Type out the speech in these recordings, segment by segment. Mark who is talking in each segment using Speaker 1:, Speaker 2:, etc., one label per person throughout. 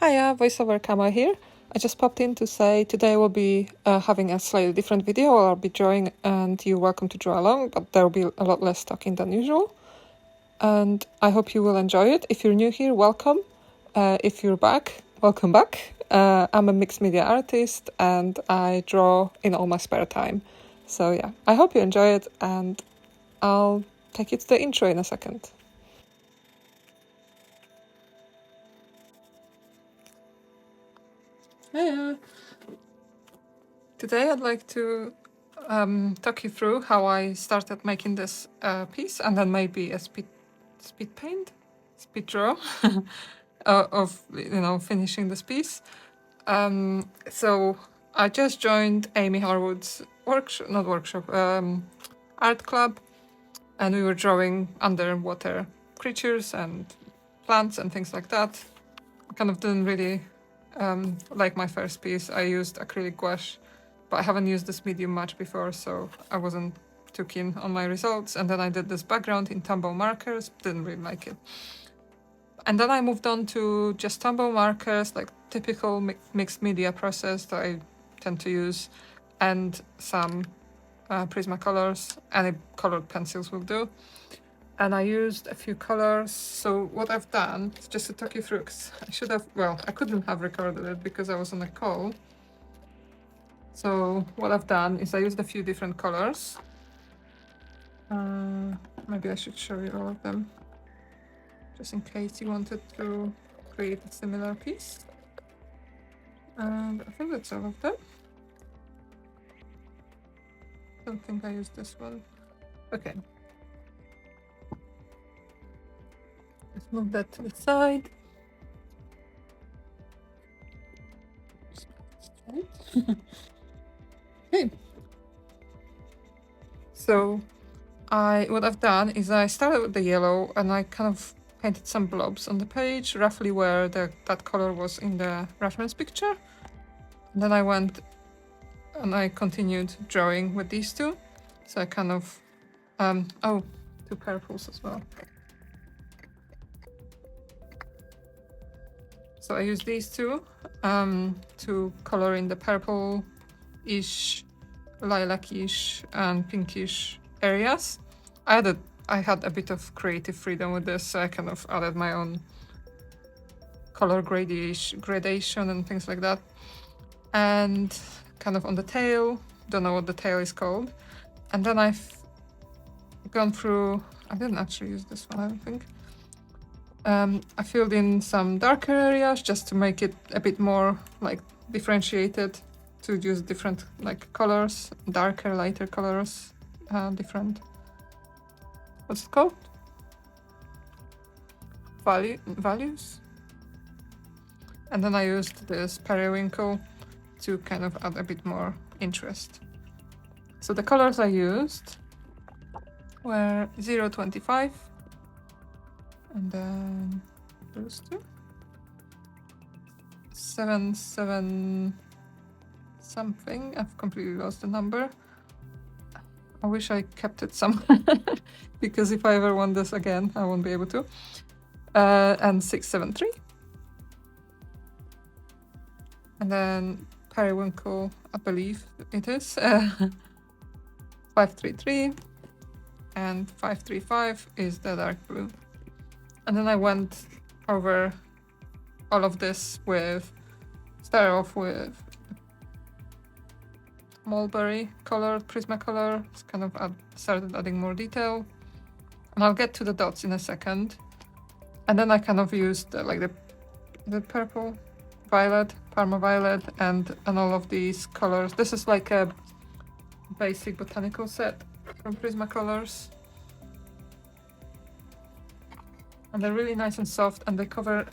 Speaker 1: Hiya, voiceover Kama here. I just popped in to say today we'll be having a slightly different video. I'll be drawing and you're welcome to draw along, but there will be a lot less talking than usual. And I hope you will enjoy it. If you're new here, welcome. If you're back, welcome back. I'm a mixed media artist and I draw in all my spare time. So yeah, I hope you enjoy it and I'll take you to the intro in a second. Hiya. Today I'd like to talk you through how I started making this piece and then maybe a speed draw of finishing this piece. So I just joined Amy Harwood's art club, and we were drawing underwater creatures and plants and things like that. I kind of didn't really like my first piece. I used acrylic gouache, but I haven't used this medium much before, so I wasn't too keen on my results. And then I did this background in tumble markers, didn't really like it. And then I moved on to just tumble markers, like typical mixed media process that I tend to use, and some Prismacolors. Any colored pencils will do. And I used a few colors. So what I've done, just to talk you through, because I couldn't have recorded it because I was on a call. So what I've done is I used a few different colors. Maybe I should show you all of them, just in case you wanted to create a similar piece. And I think that's all of them. I don't think I used this one. Okay. Let's move that to the side. Okay. So what I've done is I started with the yellow and I kind of painted some blobs on the page, roughly where that color was in the reference picture. And then I went and I continued drawing with these two. So I kind of, two purples as well. So I used these two to color in the purple-ish, lilac-ish, and pinkish areas. I had a bit of creative freedom with this, so I kind of added my own color gradation and things like that. And kind of on the tail, don't know what the tail is called. And then I've gone through, I didn't actually use this one, I don't think. I filled in some darker areas just to make it a bit more like differentiated, to use different like colors, darker, lighter colors, different, what's it called? Values. And then I used this periwinkle to kind of add a bit more interest. So the colors I used were 025, and then those two. 77 something. I've completely lost the number. I wish I kept it somewhere because if I ever want this again, I won't be able to. And 673. And then periwinkle, I believe it is, 533, and 535 is the dark blue. And then I went over all of this started off with mulberry colored Prismacolor, kind of started adding more detail. And I'll get to the dots in a second. And then I kind of used the purple, violet, Parma violet, and all of these colors. This is like a basic botanical set from Prismacolors. And they're really nice and soft, and they cover,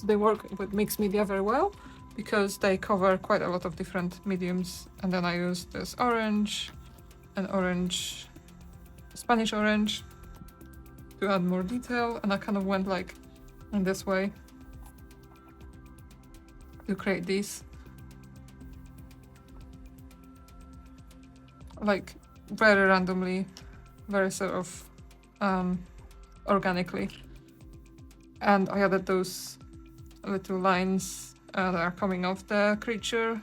Speaker 1: they work with mixed media very well because they cover quite a lot of different mediums. And then I used this orange and orange, Spanish orange, to add more detail. And I kind of went like in this way to create these, like very randomly, very sort of organically. And I added those little lines that are coming off the creature.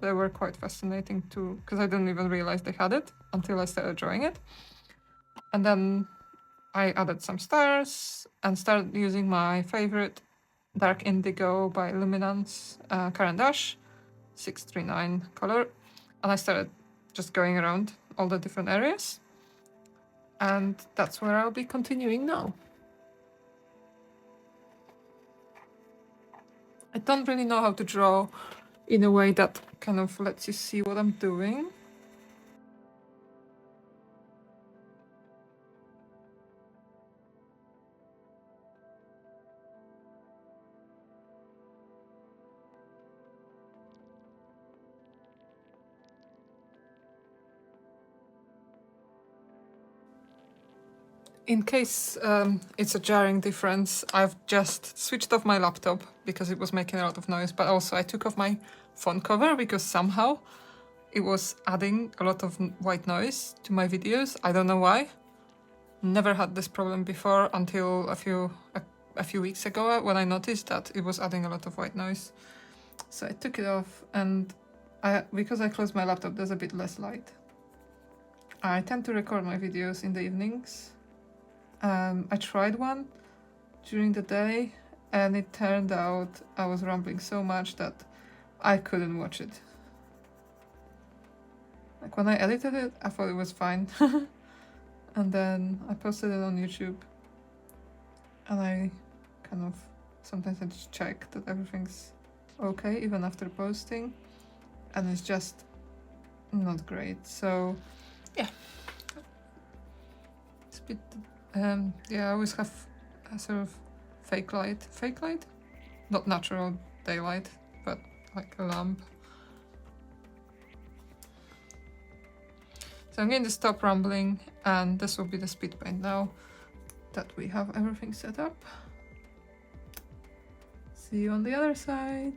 Speaker 1: They were quite fascinating too, because I didn't even realize they had it until I started drawing it. And then I added some stars and started using my favorite Dark Indigo by Luminance Caran d'Ache 639 color. And I started just going around all the different areas. And that's where I'll be continuing now. I don't really know how to draw in a way that kind of lets you see what I'm doing. In case it's a jarring difference, I've just switched off my laptop because it was making a lot of noise, but also I took off my phone cover because somehow it was adding a lot of white noise to my videos. I don't know why. Never had this problem before until a few weeks ago when I noticed that it was adding a lot of white noise. So I took it off, and because I closed my laptop, there's a bit less light. I tend to record my videos in the evenings. I tried one during the day, and it turned out I was rambling so much that I couldn't watch it. Like when I edited it, I thought it was fine. And then I posted it on YouTube, and I kind of sometimes I just check that everything's okay even after posting, and it's just not great. So yeah, it's a bit yeah, I always have a sort of fake light, not natural daylight, but like a lamp. So I'm going to stop rambling, and this will be the speed paint now that we have everything set up. See you on the other side.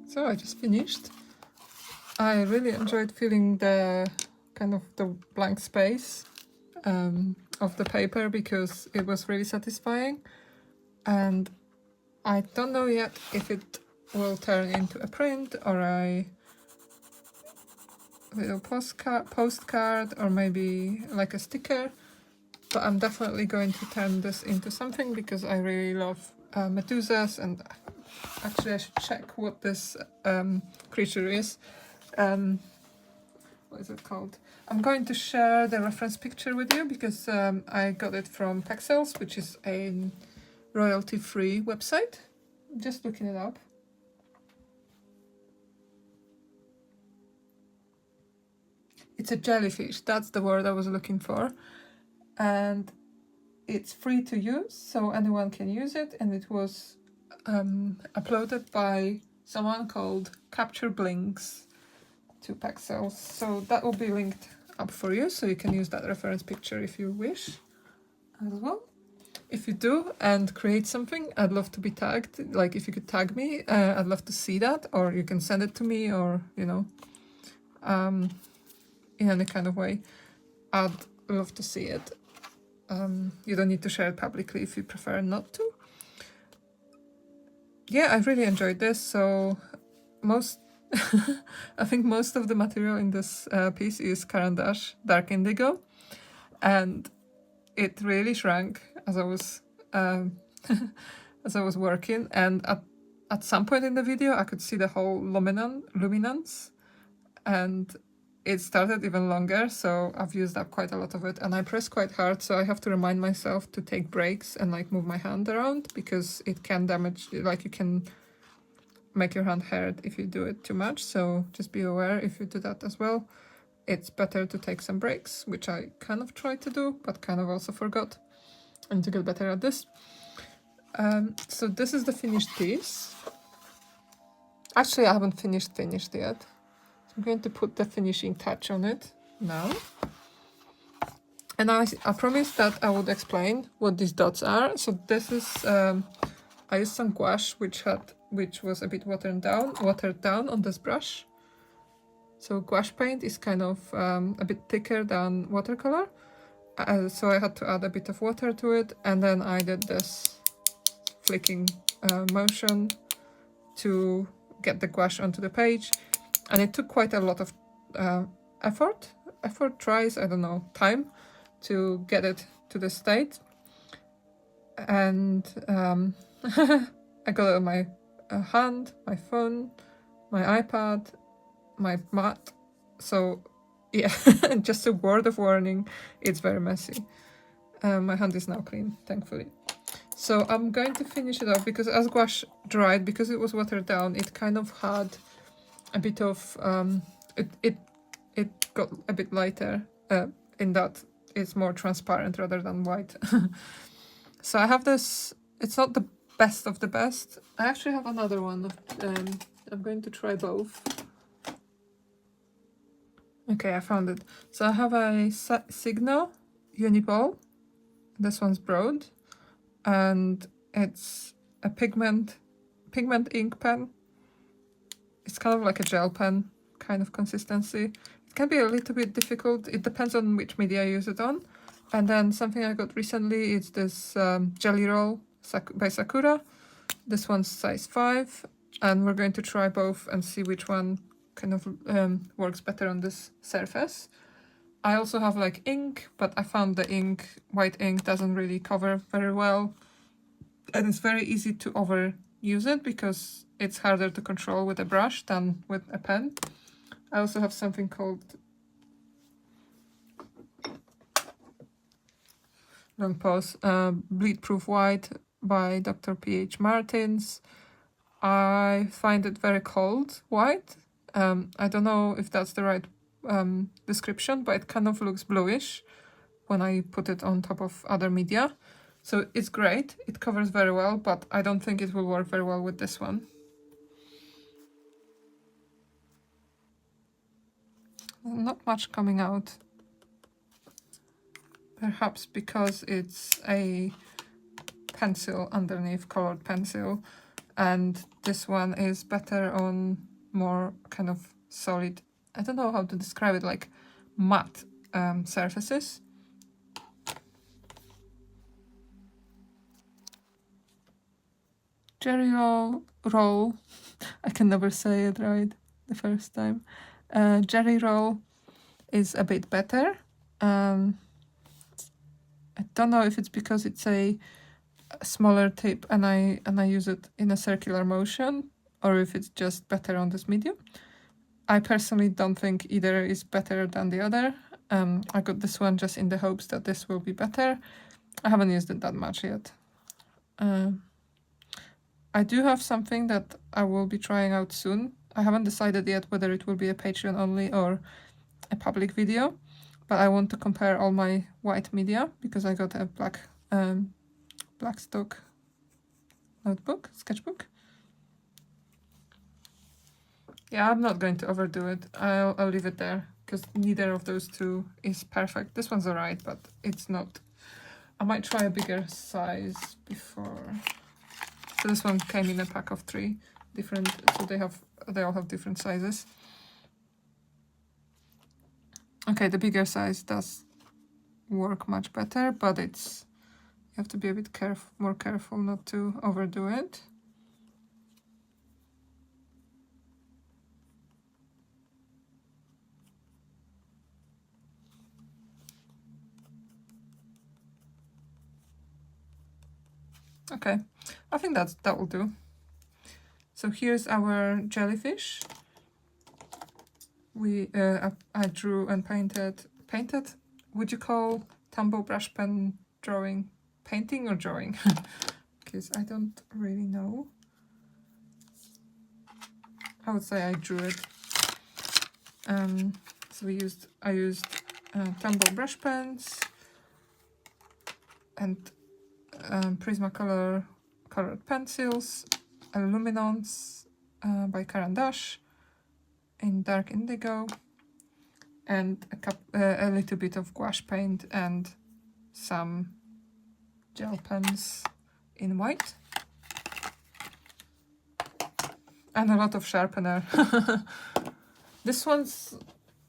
Speaker 1: So I just finished. I really enjoyed feeling the kind of the blank space of the paper because it was really satisfying, and I don't know yet if it will turn into a print or a little postcard or maybe like a sticker, but I'm definitely going to turn this into something because I really love medusas, and actually I should check what this creature is. What is it called? I'm going to share the reference picture with you because I got it from Pexels, which is a royalty-free website. Just looking it up. It's a jellyfish, that's the word I was looking for. And it's free to use, so anyone can use it, and it was uploaded by someone called Capture Blinks to Pexels. So that will be linked up for you, so you can use that reference picture if you wish as well. If you do and create something, I'd love to be tagged. Like if you could tag me, I'd love to see that, or you can send it to me, or you know, in any kind of way. I'd love to see it. You don't need to share it publicly if you prefer not to. Yeah, I really enjoyed this. So I think most of the material in this piece is Caran d'Ache Dark Indigo, and it really shrank as I was as I was working, and at some point in the video I could see the whole luminance, and it started even longer, so I've used up quite a lot of it, and I press quite hard, so I have to remind myself to take breaks and like move my hand around because it can damage, like you can make your hand hurt if you do it too much, so just be aware if you do that as well. It's better to take some breaks, which I kind of tried to do, but kind of also forgot. I need to get better at this. So this is the finished piece. Actually, I haven't finished yet. So I'm going to put the finishing touch on it now. And I promised that I would explain what these dots are. So this is, I used some gouache, which was a bit watered down on this brush. So gouache paint is kind of a bit thicker than watercolor. So I had to add a bit of water to it, and then I did this flicking motion to get the gouache onto the page, and it took quite a lot of effort, tries, I don't know, time to get it to this state. And I got it on my hand, my phone, my iPad, my mat. So yeah, just a word of warning, it's very messy. My hand is now clean, thankfully. So I'm going to finish it off because as gouache dried, because it was watered down, it kind of had a bit of it got a bit lighter in that it's more transparent rather than white. So I have this, it's not the best of the best. I actually have another one. I'm going to try both. Okay, I found it. So I have a Signo Uniball. This one's broad, and it's a pigment ink pen. It's kind of like a gel pen kind of consistency. It can be a little bit difficult. It depends on which media I use it on. And then something I got recently is this Jelly Roll by Sakura. This one's size 5, and we're going to try both and see which one kind of works better on this surface. I also have like ink, but I found the white ink doesn't really cover very well, and it's very easy to overuse it because it's harder to control with a brush than with a pen. I also have something called long pause, Bleed Proof White by Dr. P.H. Martins. I find it very cold white. I don't know if that's the right description, but it kind of looks bluish when I put it on top of other media. So it's great, it covers very well, but I don't think it will work very well with this one. Not much coming out. Perhaps because it's a pencil underneath, colored pencil. and this one is better on more kind of solid, I don't know how to describe it, like matte surfaces. Jelly roll, I can never say it right the first time. Jelly roll is a bit better. I don't know if it's because it's a smaller tip and I use it in a circular motion, or if it's just better on this medium. I personally don't think either is better than the other. I got this one just in the hopes that this will be better. I haven't used it that much yet. I do have something that I will be trying out soon. I haven't decided yet whether it will be a Patreon only or a public video, but I want to compare all my white media because I got a black stock sketchbook. Yeah, I'm not going to overdo it. I'll leave it there because neither of those two is perfect. This one's alright, but it's not. I might try a bigger size before. So this one came in a pack of 3 different, so they all have different sizes. Okay, the bigger size does work much better, but you have to be a bit more careful not to overdo it. Okay, I think that will do. So here's our jellyfish. I drew and painted. Would you call tumble brush pen drawing painting or drawing? Because I don't really know. I would say I drew it. So I used tumble brush pens and Prismacolor colored pencils, luminance by Caran d'Ache in dark indigo, and a little bit of gouache paint and some gel pens in white, and a lot of sharpener. This one's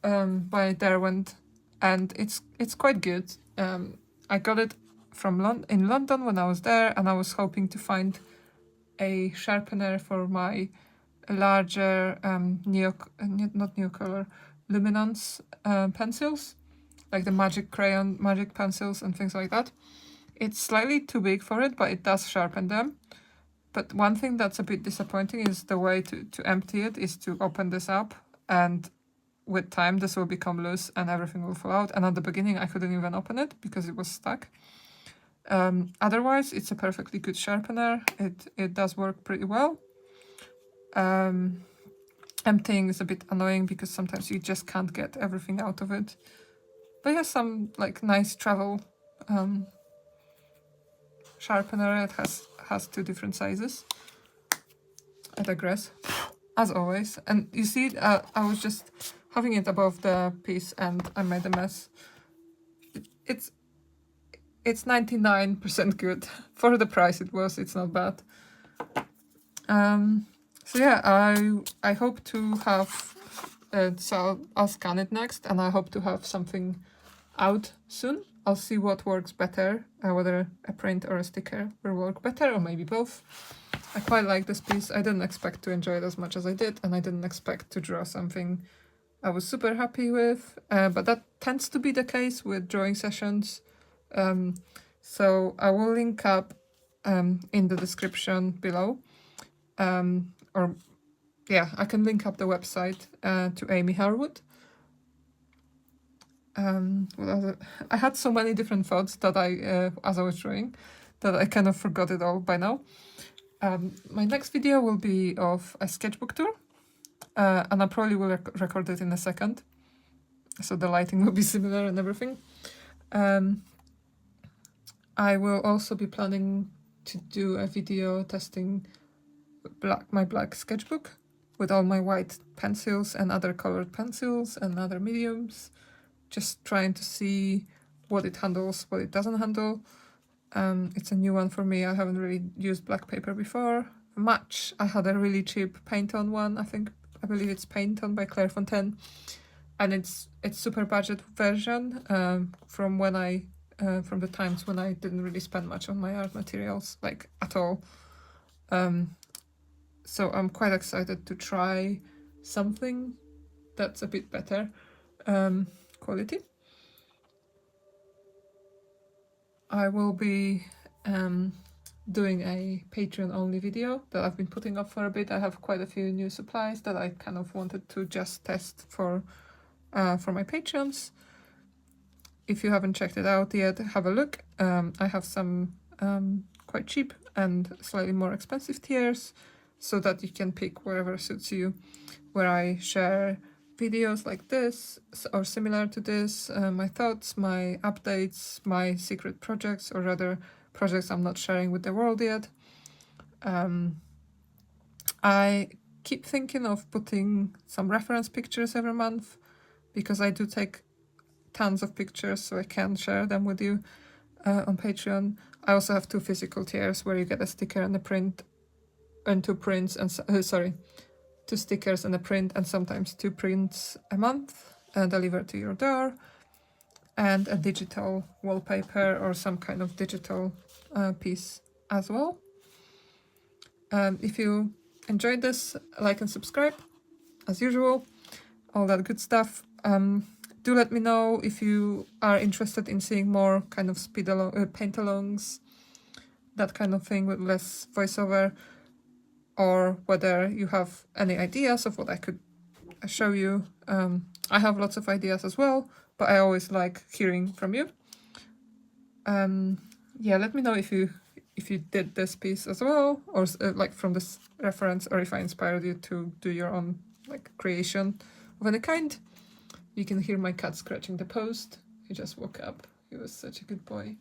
Speaker 1: by Derwent, and it's quite good. I got it from in London when I was there, and I was hoping to find a sharpener for my larger not Neocolor, luminance pencils, like the magic pencils and things like that. It's slightly too big for it, but it does sharpen them. But one thing that's a bit disappointing is the way to empty it is to open this up, and with time this will become loose and everything will fall out, and at the beginning I couldn't even open it because it was stuck. Otherwise it's a perfectly good sharpener. It does work pretty well. Emptying is a bit annoying because sometimes you just can't get everything out of it. But yeah, some like nice travel sharpener. It has 2 different sizes. I digress, as always. And you see, I was just having it above the piece and I made a mess. It's 99% good. For the price it's not bad. So yeah, I hope to have, so I'll scan it next, and I hope to have something out soon. I'll see what works better, whether a print or a sticker will work better, or maybe both. I quite like this piece. I didn't expect to enjoy it as much as I did, and I didn't expect to draw something I was super happy with, but that tends to be the case with drawing sessions. So I will link up in the description below. Or yeah, I can link up the website to Amy Harwood. I had so many different thoughts that as I was drawing, that I kind of forgot it all by now. My next video will be of a sketchbook tour, and I probably will record it in a second, so the lighting will be similar and everything. I will also be planning to do a video testing my black sketchbook with all my white pencils and other colored pencils and other mediums, just trying to see what it handles, what it doesn't handle. It's a new one for me. I haven't really used black paper before, match, I had a really cheap paint-on one. I believe it's paint-on by Claire Fontaine, and it's super budget version from when from the times when I didn't really spend much on my art materials, like at all. So I'm quite excited to try something that's a bit better quality. I will be doing a Patreon only video that I've been putting up for a bit. I have quite a few new supplies that I kind of wanted to just test for my Patreons. If you haven't checked it out yet, have a look. I have some quite cheap and slightly more expensive tiers, so that you can pick wherever suits you, where I share videos like this or similar to this, my thoughts, my updates, my secret projects, or rather projects I'm not sharing with the world yet. I keep thinking of putting some reference pictures every month, because I do take tons of pictures, so I can share them with you on Patreon. I also have 2 physical tiers where you get a sticker and a print, and 2 prints, and 2 stickers and a print, and sometimes 2 prints a month delivered to your door, and a digital wallpaper or some kind of digital piece as well. If you enjoyed this, like and subscribe, as usual, all that good stuff. Do let me know if you are interested in seeing more kind of paint-alongs, that kind of thing with less voiceover, or whether you have any ideas of what I could show you. I have lots of ideas as well, but I always like hearing from you. Yeah, let me know if you did this piece as well, or like from this reference, or if I inspired you to do your own like creation of any kind. You can hear my cat scratching the post. He just woke up. He was such a good boy.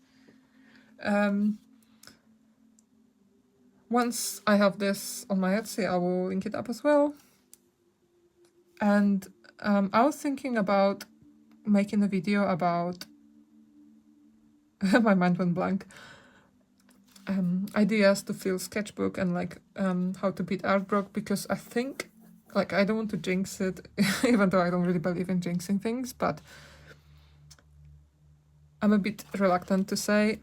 Speaker 1: Once I have this on my Etsy, I will link it up as well. And I was thinking about making a video about my mind went blank. Ideas to fill sketchbook, and like how to beat art block, because I think, like, I don't want to jinx it, even though I don't really believe in jinxing things, but I'm a bit reluctant to say.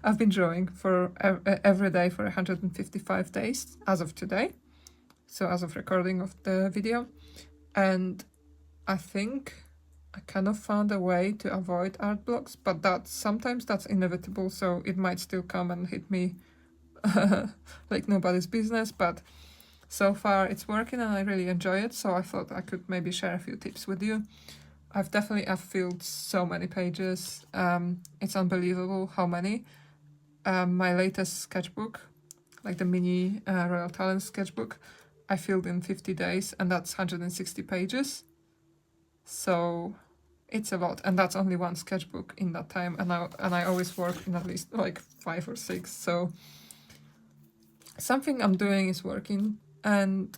Speaker 1: I've been drawing for every day for 155 days as of today, so as of recording of the video, and I think I kind of found a way to avoid art blocks, but sometimes that's inevitable, so it might still come and hit me like nobody's business, but so far it's working and I really enjoy it, so I thought I could maybe share a few tips with you. I've filled so many pages. It's unbelievable how many. My latest sketchbook, like the mini Royal Talent sketchbook, I filled in 50 days, and that's 160 pages. So it's a lot, and that's only one sketchbook in that time, and I always work in at least like 5 or 6. So something I'm doing is working, and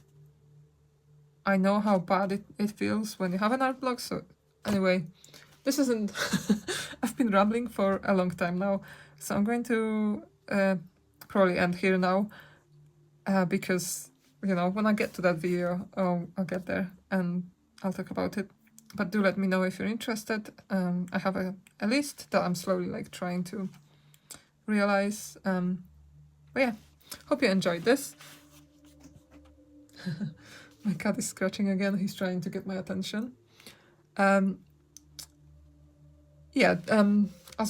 Speaker 1: I know how bad it feels when you have an art block. So anyway, this isn't I've been rambling for a long time now, so I'm going to probably end here now, because, you know, when I get to that video, I'll get there and I'll talk about it. But do let me know if you're interested. I have a list that I'm slowly like trying to realize. But yeah, hope you enjoyed this. My cat is scratching again. He's trying to get my attention. As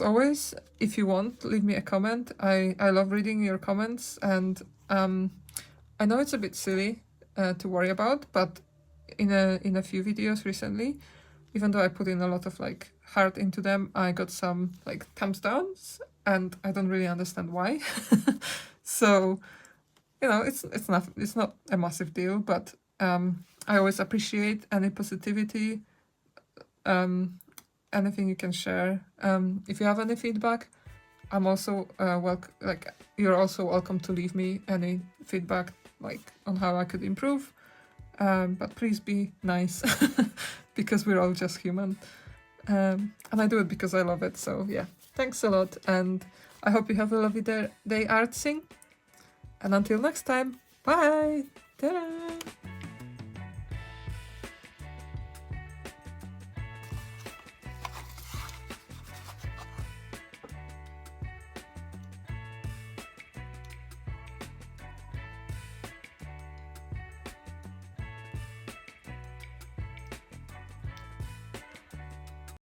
Speaker 1: always, if you want, leave me a comment. I love reading your comments, and I know it's a bit silly to worry about, but in a few videos recently, even though I put in a lot of like heart into them, I got some like thumbs downs, and I don't really understand why. So, you know, it's not a massive deal, but I always appreciate any positivity, anything you can share. If you have any feedback, I'm also you're also welcome to leave me any feedback, like on how I could improve. But please be nice, because we're all just human. And I do it because I love it. So yeah, thanks a lot, and I hope you have a lovely day artsing. And until next time, bye! Ta-da!